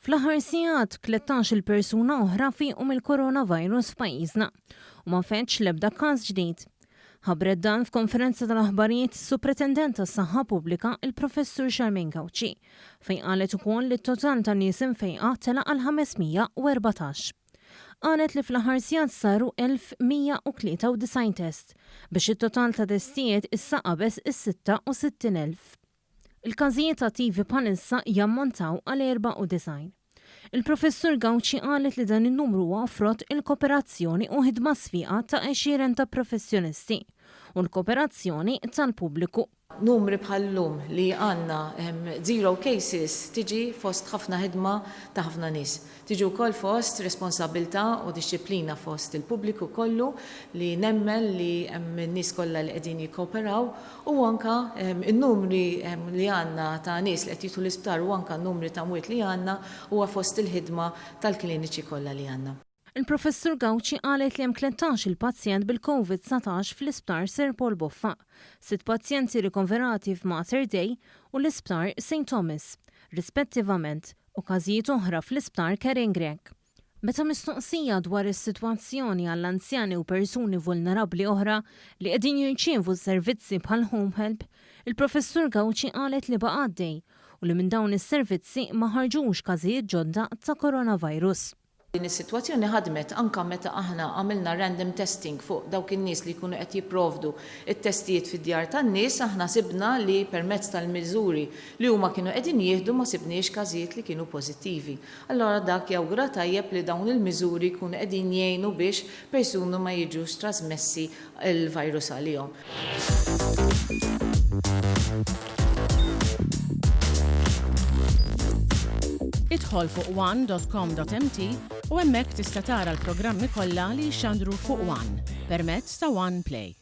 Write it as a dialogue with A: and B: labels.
A: Fl-aħħar sigħat 13 persuna oħra fiequ mill-Coronavirus f'pajjiżna u ma fetx l-ebda każ ġdid. Ħabbret dan f'konferenza tal-aħbarijiet is-Supretendent tas-Saħħa Pubblika il-Professur Charmaine Gauci fejn qalet ukoll li t-total ta' nies imfejqa telaq għal 514. Qalet li fl-aħħar sigħat saru 1193 test biex it-total ta' testijiet issa qabeż is-66,000. Il-każijiet attivi bħalissa jammontaw għal 94. Il-Professur Gauci qalet li dan in-numru huwa frott il-koperazzjoni u ħidma sfiqa ta' 20 ta' professjonisti u l-koperazzjoni tal-pubbliku.
B: Numri bħallum li għanna 0 cases tiġi fost ħafna ħidma ta' ħafna nies. Tiġi wkoll fost responsabilità u disċiplina fost il-pubbliku kollu li nemmen li hemm nies kollha li qegħdin jikkoperaw u anke in-numri li għandna ta' nies li qed jitu l-isptar u anke n-numri ta' mwiet li għandna huwa fost il-ħidma tal-kliniċi kollha li għandna.
A: Il-Professur Gauci qalet li hemm 13 il-pazjent bil-COVID-19 fl-isptar Sir Paul Boffa, 6 pazjenti rikonverati f'Mater Dei u l-isptar St. Thomas, rispettivament, u każijiet oħra fl-isptar Keren Grek. Meta mistoqsija dwar is-sitwazzjoni għall-anzjani u persuni vulnerabbli oħra li qegħdin jirċievu servizzi bħal home help, il-Professur Gauci qalet li baqa' għaddej u li minn dawn is-servizzi ma ħarġux każijiet ġodda ta' Coronavirus.
B: Din is-sitwazzjoni ħadmet anke meta aħna għamilna random testing fuq dawk in-nies li jkunu qed jipprovdu it-testijiet fid-djar tan-nies, aħna sibna li permezz tal-miżuri li huma kienu qegħdin jieħdu ma sibniex każijiet li kienu pożittivi. Allora dak jawgura tajjeb li dawn il-miżuri jkunu qegħdin jgħinu biex persuni ma jiġux trasmessi il-virus għalihom.
C: Idħol fuq one.com.mt u hemmhekk tista' tara l-programmi kollha li jxandru fuq One permezz ta' One Play.